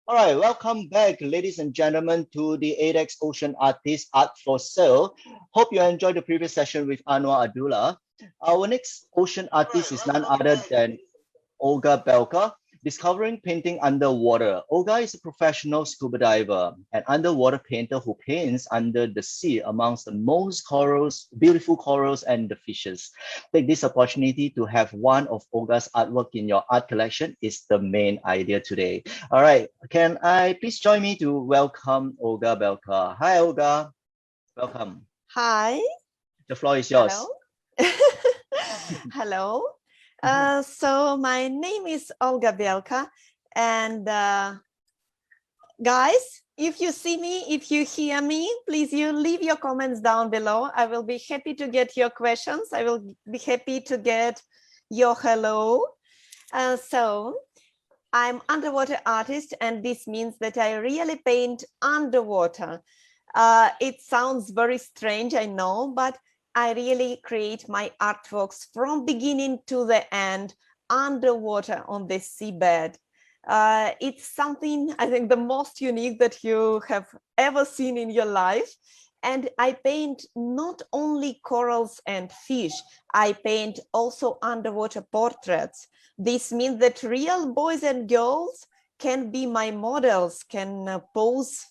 All right, welcome back, ladies and gentlemen, to the ADEX Ocean Artist Art for Sale. Hope you enjoyed the previous session with Anwar Abdullah. Our next ocean artist is none other than Olga Belka, discovering painting underwater. Olga is a professional scuba diver, an underwater painter who paints under the sea amongst the most corals, beautiful corals and the fishes. Take this opportunity to have one of Olga's artwork in your art collection is the main idea today. All right, can I please join me to welcome Olga Belka? Hi, Olga. Welcome. Hi, The floor is hello. yours. Hello. So my name is Olga Belka, and guys, if you see me, if you hear me, please you leave your comments down below. I will be happy to get your questions. I will be happy to get your hello. So I'm underwater artist, and this means that I really paint underwater. It sounds very strange, I know, but I really create my artworks from beginning to the end underwater on the seabed. It's something I think the most unique that you have ever seen in your life. And I paint not only corals and fish, I paint also underwater portraits. This means that real boys and girls can be my models, can pose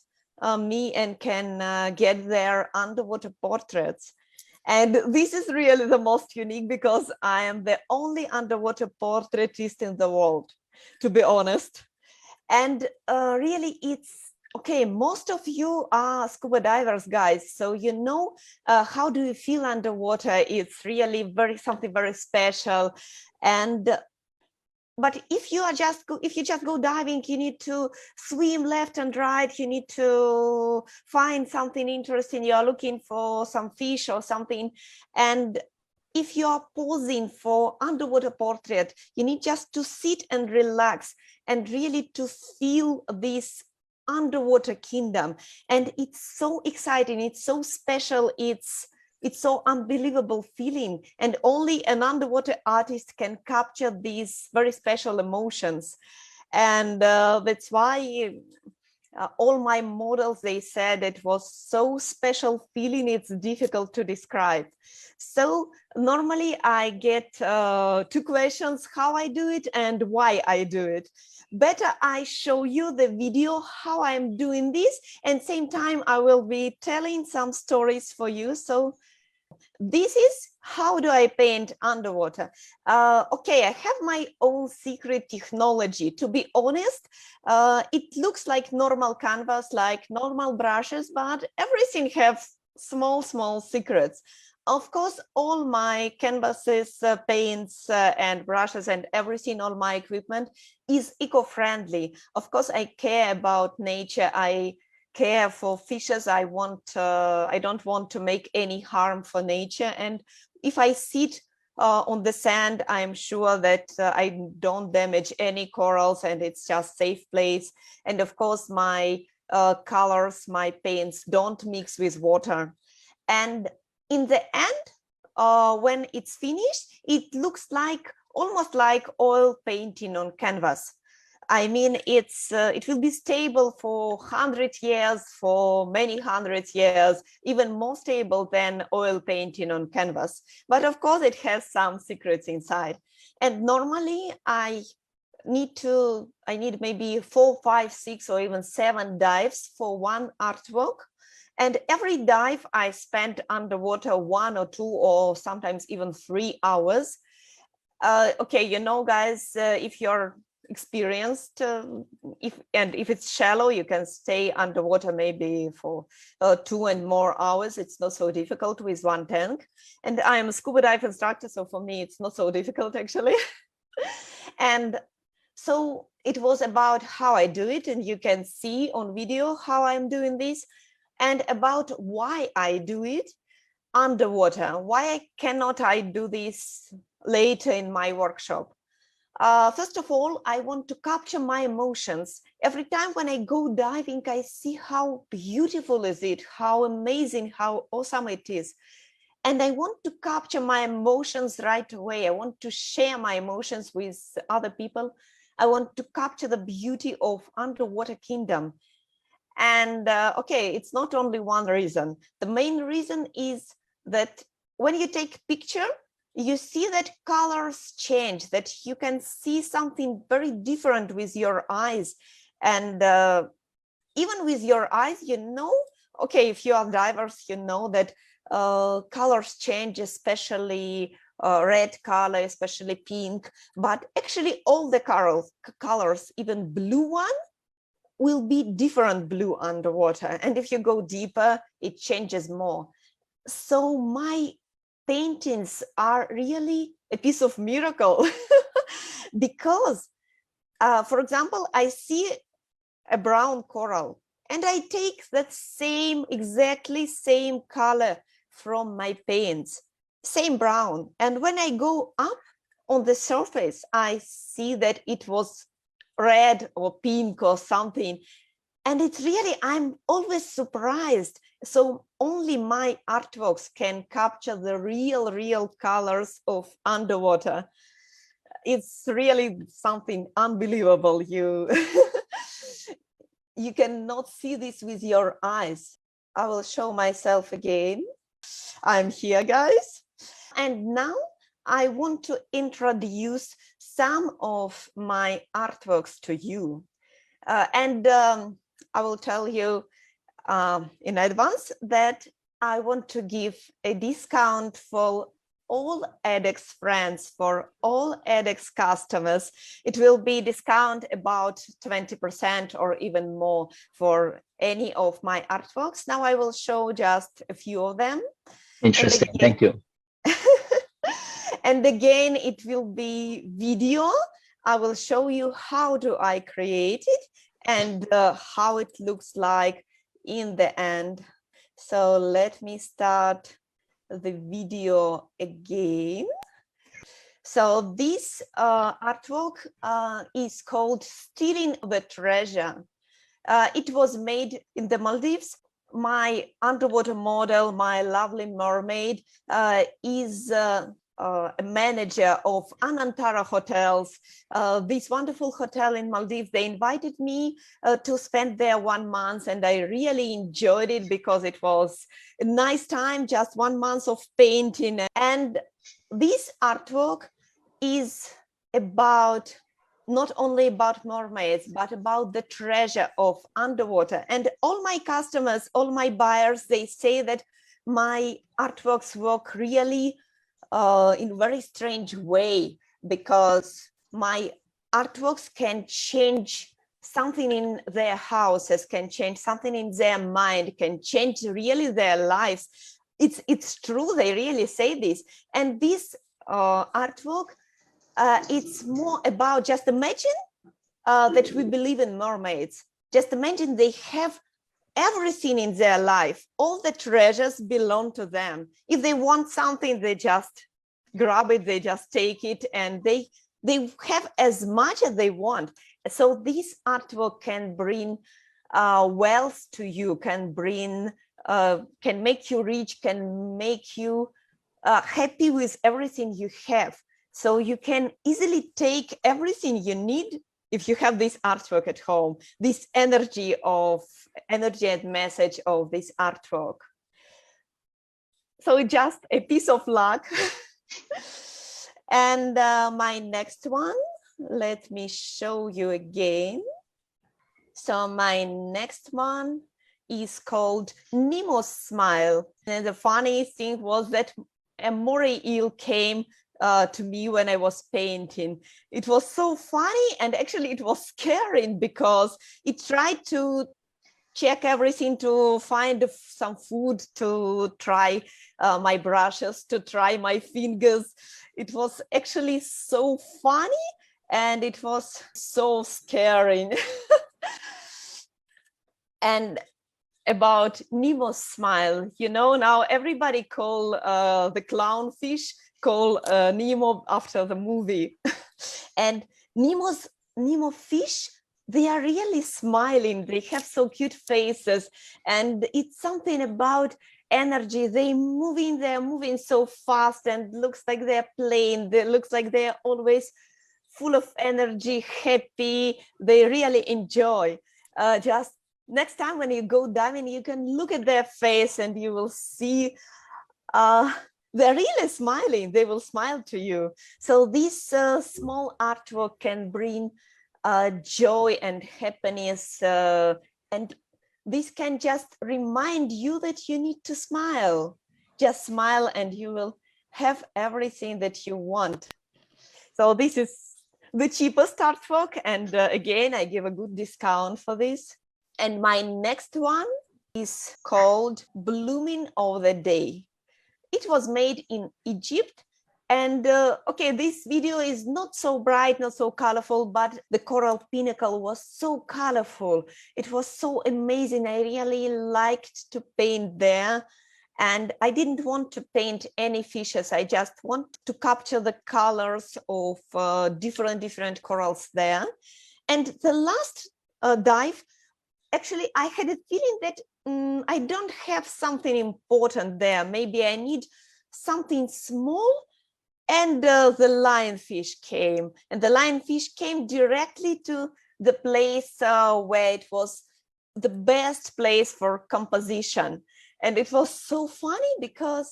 me and can get their underwater portraits. And this is really the most unique because I am the only underwater portraitist in the world, to be honest. And really, it's okay. Most of you are scuba divers, guys. So you know how do you feel underwater? It's really something very special. And but if you just go diving, you need to swim left and right. You need to find something interesting. You are looking for some fish or something, and if you are posing for underwater portrait, you need just to sit and relax and really to feel this underwater kingdom. And it's so exciting, it's so special, it's so unbelievable feeling, and only an underwater artist can capture these very special emotions. And that's why all my models, they said it was so special feeling, it's difficult to describe. So normally I get two questions: how I do it and why I do it. Better I show you the video how I'm doing this, and same time I will be telling some stories for you. So this is how do I paint underwater. Okay, I have my own secret technology. To be honest, it looks like normal canvas, like normal brushes, but everything have small secrets. Of course, all my canvases, paints, and brushes and everything, all my equipment is eco-friendly. Of course, I care about nature. I care for fishes. I don't want to make any harm for nature. And if I sit on the sand, I'm sure that I don't damage any corals, and it's just safe place. And of course, my colors, my paints don't mix with water. And in the end, when it's finished, it looks like almost like oil painting on canvas. I mean, it will be stable for 100 years, for many hundred years, even more stable than oil painting on canvas. But of course, it has some secrets inside. And normally, I need maybe 4, 5, 6, or even 7 dives for one artwork. And every dive, I spend underwater 1 or 2 or sometimes even 3 hours. Okay, you know, guys, if you're experienced, if it's shallow, you can stay underwater maybe for 2 and more hours. It's not so difficult with one tank. And I am a scuba dive instructor, so for me, it's not so difficult actually. And so it was about how I do it, and you can see on video how I'm doing this, and about why I do it underwater. Why cannot I do this later in my workshop? First of all, I want to capture my emotions. Every time when I go diving, I see how beautiful is it, how amazing, how awesome it is. And I want to capture my emotions right away. I want to share my emotions with other people. I want to capture the beauty of underwater kingdom. And okay, it's not only one reason. The main reason is that when you take picture, you see that colors change, that you can see something very different with your eyes. And even with your eyes, you know, okay, if you are divers, you know that colors change, especially red color, especially pink, but actually all the colors, even blue one, will be different blue underwater. And if you go deeper, it changes more. So my paintings are really a piece of miracle because, for example, I see a brown coral and I take that exactly same color from my paints, same brown. And when I go up on the surface, I see that it was red or pink or something. And it's really, I'm always surprised. So only my artworks can capture the real colors of underwater. It's really something unbelievable. You cannot see this with your eyes. I will show myself again. I'm here, guys. And now I want to introduce some of my artworks to you. I will tell you in advance that I want to give a discount for all ADEX friends, for all ADEX customers. It will be discount about 20% or even more for any of my artworks. Now I will show just a few of them. Interesting. Thank you. And again, it will be video. I will show you how do I create it and how it looks like in the end. So let me start the video again. So this artwork is called Stealing the Treasure. It was made in the Maldives. My underwater model, my lovely mermaid, is a manager of Anantara Hotels, this wonderful hotel in Maldives. They invited me to spend there 1 month, and I really enjoyed it because it was a nice time, just 1 month of painting. And this artwork is about not only about mermaids, but about the treasure of underwater. And all my customers, all my buyers, they say that my artworks work really in a very strange way, because my artworks can change something in their houses, can change something in their mind, can change really their lives. It's true, they really say this. And this artwork, it's more about, just imagine that we believe in mermaids. Just imagine they have everything in their life. All the treasures belong to them. If they want something, they just grab it, they just take it, and they have as much as they want. So this artwork can bring wealth to you, can make you rich, can make you happy with everything you have. So you can easily take everything you need if you have this artwork at home, this energy and message of this artwork. So just a piece of luck. And my next one, let me show you again. So my next one is called Nemo's Smile. And the funny thing was that a moray eel came to me when I was painting. It was so funny, and actually it was scary because it tried to check everything, to find some food, to try my brushes, to try my fingers. It was actually so funny, and it was so scary. And about Nemo's smile, you know, now everybody call the clownfish, call Nemo after the movie. And Nemo fish, they are really smiling. They have so cute faces, and it's something about energy. They're moving so fast, and looks like they're playing. They looks like they're always full of energy, happy. They really enjoy. Just next time when you go diving, you can look at their face and you will see they're really smiling. They will smile to you. So this small artwork can bring joy and happiness, and this can just remind you that you need to smile. Just smile and you will have everything that you want. So this is the cheapest artwork, and again, I give a good discount for this. And my next one is called Blooming of the Day. It was made in Egypt. And okay, this video is not so bright, not so colorful, but the coral pinnacle was so colorful. It was so amazing. I really liked to paint there. And I didn't want to paint any fishes. I just want to capture the colors of different corals there. And the last dive, actually, I had a feeling that I don't have something important there. Maybe I need something small. And the lionfish came. And the lionfish came directly to the place where it was the best place for composition. And it was so funny because,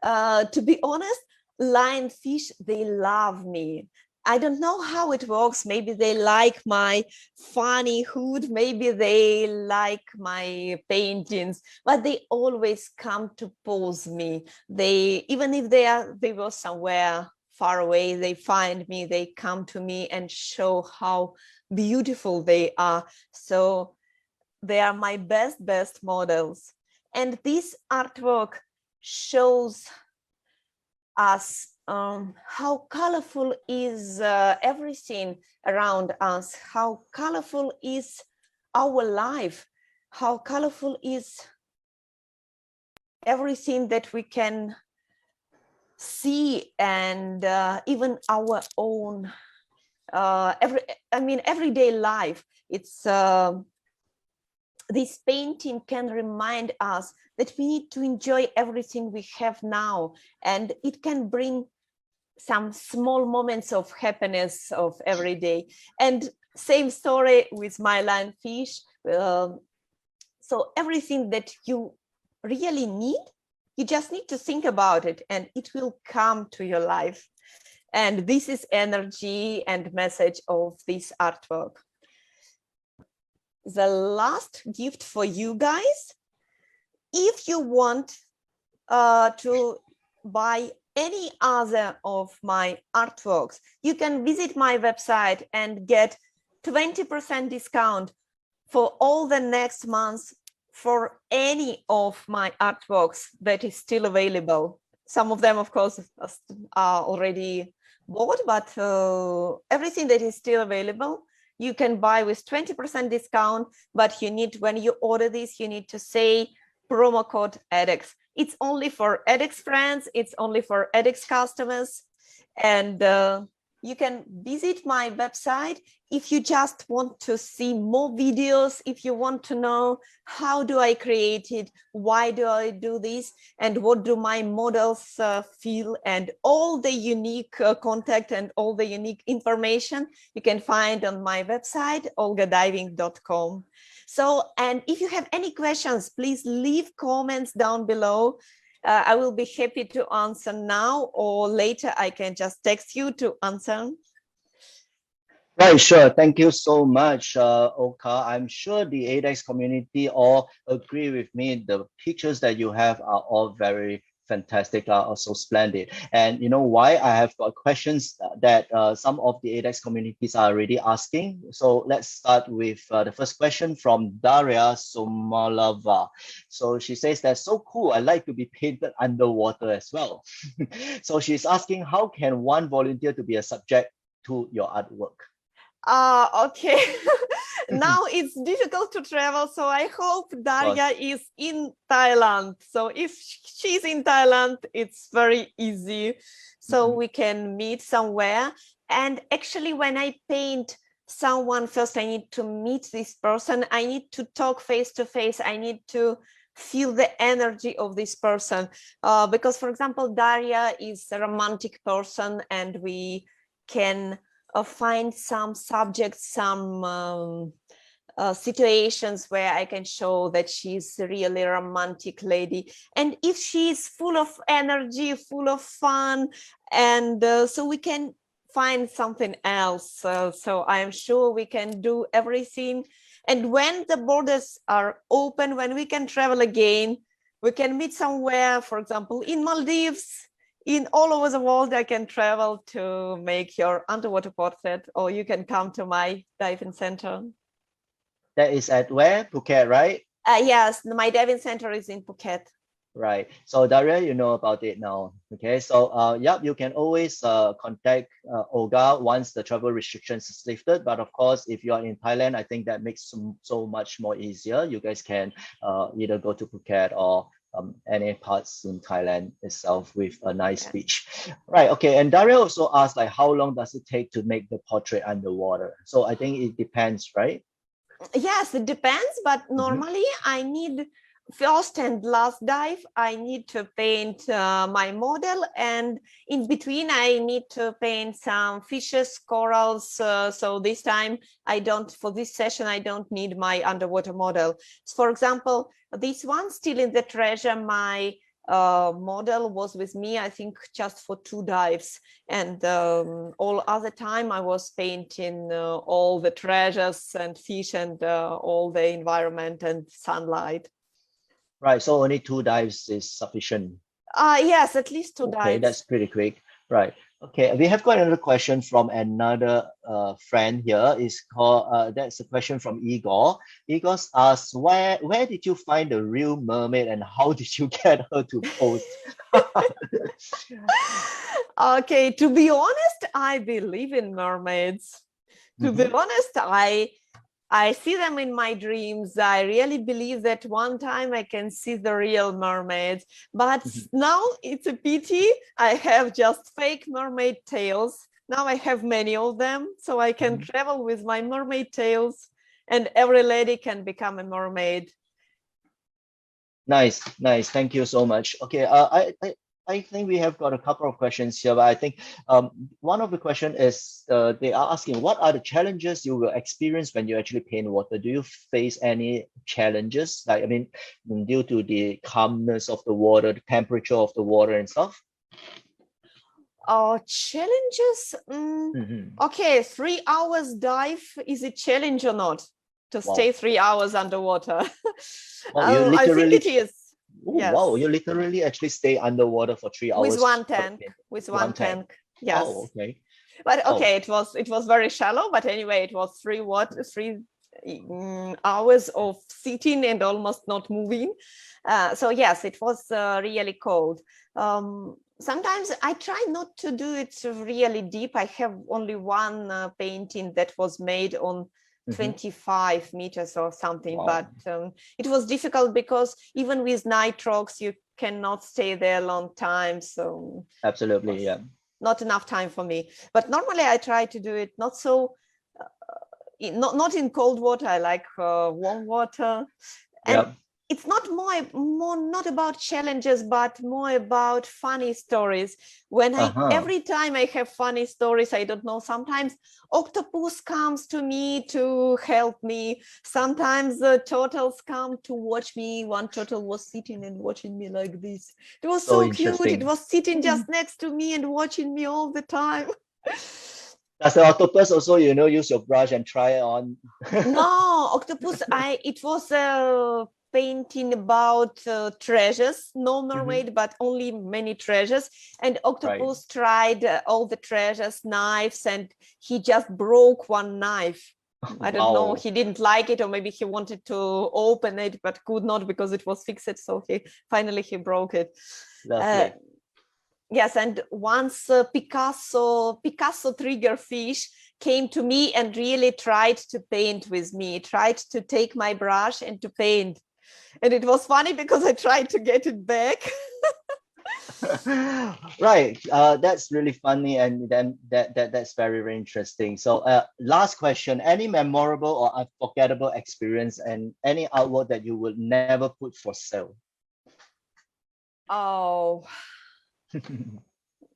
to be honest, lionfish, they love me. I don't know how it works. Maybe they like my funny hood. Maybe they like my paintings, but they always come to pose me. They, even if they were somewhere far away, they find me, they come to me and show how beautiful they are. So they are my best models. And this artwork shows us how colorful is everything around us, how colorful is our life, how colorful is everything that we can see, and even our own everyday life. It's this painting can remind us that we need to enjoy everything we have now, and it can bring some small moments of happiness of every day. And same story with my lionfish. So everything that you really need, you just need to think about it and it will come to your life. And this is energy and message of this artwork. The last gift for you guys, if you want to buy any other of my artworks, you can visit my website and get 20% discount for all the next months for any of my artworks that is still available. Some of them, of course, are already bought, but everything that is still available, you can buy with 20% discount, but you need, when you order this, you need to say promo code ADEX. It's only for ADEX friends, it's only for ADEX customers, and you can visit my website if you just want to see more videos, if you want to know how do I create it, why do I do this, and what do my models feel, and all the unique contact and all the unique information you can find on my website, olgadiving.com. So, and if you have any questions, please leave comments down below. I will be happy to answer now, or later I can just text you to answer. Right, sure. Thank you so much, Olga. I'm sure the ADEX community all agree with me. The pictures that you have are all very fantastic, are also splendid. And you know why? I have got questions that some of the ADEX communities are already asking. So let's start with the first question from Daria Somalava. So she says, that's so cool. I like to be painted underwater as well. So she's asking, how can one volunteer to be a subject to your artwork? Okay. Now it's difficult to travel, so I hope Daria is in Thailand. So if she's in Thailand, it's very easy. So we can meet somewhere. And actually, when I paint someone, first I need to meet this person. I need to talk face to face. I need to feel the energy of this person. Because, for example, Daria is a romantic person, and we can find some subjects, some situations where I can show that she's a really romantic lady. And if she's full of energy, full of fun, and so we can find something else. So I'm sure we can do everything. And when the borders are open, when we can travel again, we can meet somewhere, for example, in Maldives, in all over the world. I can travel to make your underwater portrait, or you can come to my diving center. That is at where? Phuket, right? Yes, my diving center is in Phuket. Right. So Daria, you know about it now. Okay. So yep, you can always contact Olga once the travel restrictions is lifted. But of course, if you are in Thailand, I think that makes so much more easier. You guys can either go to Phuket or any parts in Thailand itself with a nice beach. Right. Okay. And Daria also asked, like, how long does it take to make the portrait underwater? So I think it depends, right? Yes, it depends, but normally I need first and last dive, I need to paint my model, and in between I need to paint some fishes, corals. So this time for this session, I don't need my underwater model. For example, this one, Still in the Treasure, my model was with me, I think, just for 2 dives, and all other time I was painting all the treasures and fish and all the environment and sunlight. Right, so only 2 dives is sufficient. Yes, at least 2 dives. Okay, that's pretty quick. Right. Okay, we have got another question from another friend here. Is called that's a question from Igor. Igor asks, where did you find the real mermaid and how did you get her to pose? Okay, to be honest, I believe in mermaids. To be honest, I see them in my dreams. I really believe that one time I can see the real mermaids. But now it's a pity. I have just fake mermaid tails. Now I have many of them, so I can travel with my mermaid tails, and every lady can become a mermaid. Nice. Thank you so much. Okay, I think we have got a couple of questions here, but I think one of the question is they are asking, what are the challenges you will experience when you actually paint water? Do you face any challenges? Like, I mean, due to the calmness of the water, the temperature of the water and stuff? Challenges? Okay, 3 hours dive, is a challenge or not? To stay 3 hours underwater. Well, I think it is. Oh, yes. Wow, you literally actually stay underwater for 3 hours with one tank. With one tank. Yes. Oh, okay. But okay, it was very shallow. But anyway, it was 3 hours of sitting and almost not moving. So yes, it was really cold. Sometimes I try not to do it really deep. I have only one painting that was made on 25 meters or something. Wow. But it was difficult because even with nitrox, you cannot stay there a long time. So absolutely, yeah. Not enough time for me. But normally I try to do it not so, not in cold water. I like warm water. And yep. It's not more not about challenges, but more about funny stories. When every time I have funny stories, I don't know, sometimes octopus comes to me to help me. Sometimes the turtles come to watch me. One turtle was sitting and watching me like this. It was so cute. It was sitting just next to me and watching me all the time. Does the octopus also, use your brush and try it on? No, octopus, it was painting about treasures, no mermaid, but only many treasures. And octopus tried all the treasures, knives, and he just broke one knife. I don't know, he didn't like it, or maybe he wanted to open it, but could not because it was fixed. So finally he broke it. Lovely. Yes, and once Picasso triggerfish came to me and really tried to paint with me, tried to take my brush and to paint. And it was funny because I tried to get it back. Right, that's really funny, and then that's very, very interesting. So last question, any memorable or unforgettable experience and any artwork that you would never put for sale? Oh.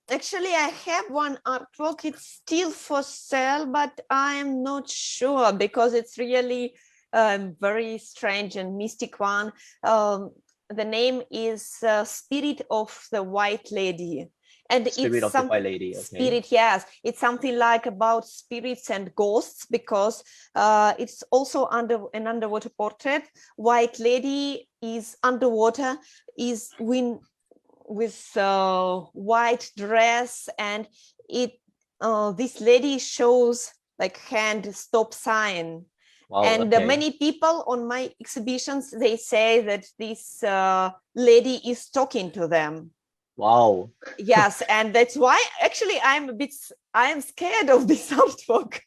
Actually, I have one artwork. It's still for sale, but I am not sure because it's really very strange and mystic one. The name is Spirit of the White Lady. And Spirit it's of the some White Lady. Okay. spirit, yes. It's something like about spirits and ghosts because it's also an underwater portrait. White Lady is underwater, is with white dress, and this lady shows like hand stop sign. Wow. And Okay. many people on my exhibitions, they say that this lady is talking to them. Wow. Yes, and that's why actually I am scared of this artwork.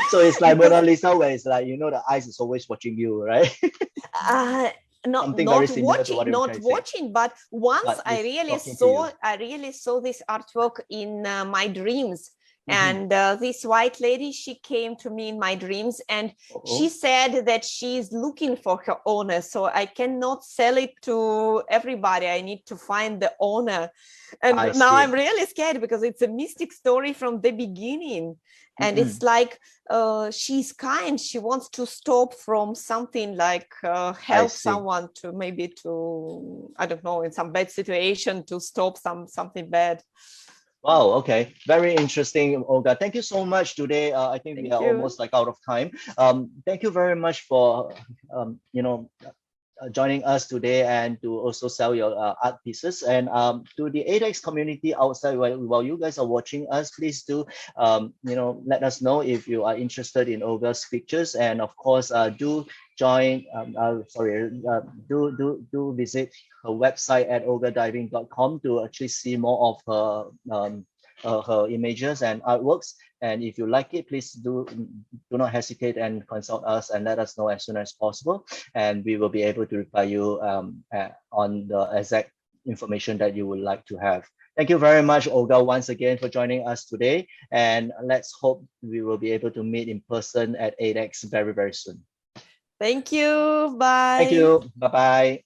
So it's like Because, Mona Lisa, where it's like, the eyes is always watching you, right? Something very similar to what you're trying not to say. watching, but once But I it's really talking to you. saw this artwork in my dreams. Mhm. And this white lady, she came to me in my dreams, and she Uh-oh. said that she's looking for her owner. So I cannot sell it to everybody. I need to find the owner. And I now see. I'm really scared because it's a mystic story from the beginning. And Mm-mm. it's like she's kind. She wants to stop from something like I help see. someone to maybe to, I don't know, in some bad situation to stop something bad. Wow, okay. Very interesting, Olga. Thank you so much today. I think we Thank are you. almost like out of time. Thank you very much for joining us today and to also sell your art pieces. And to the ADEX community outside, while you guys are watching us, please do let us know if you are interested in Olga's pictures. And of course, do join. Do visit her website at olgadiving.com to actually see more of her images and artworks. And if you like it, please do not hesitate and consult us and let us know as soon as possible, and we will be able to reply you on the exact information that you would like to have. Thank you very much, Olga, once again for joining us today. And let's hope we will be able to meet in person at ADEX very, very soon. Thank you. Bye. Thank you. Bye-bye.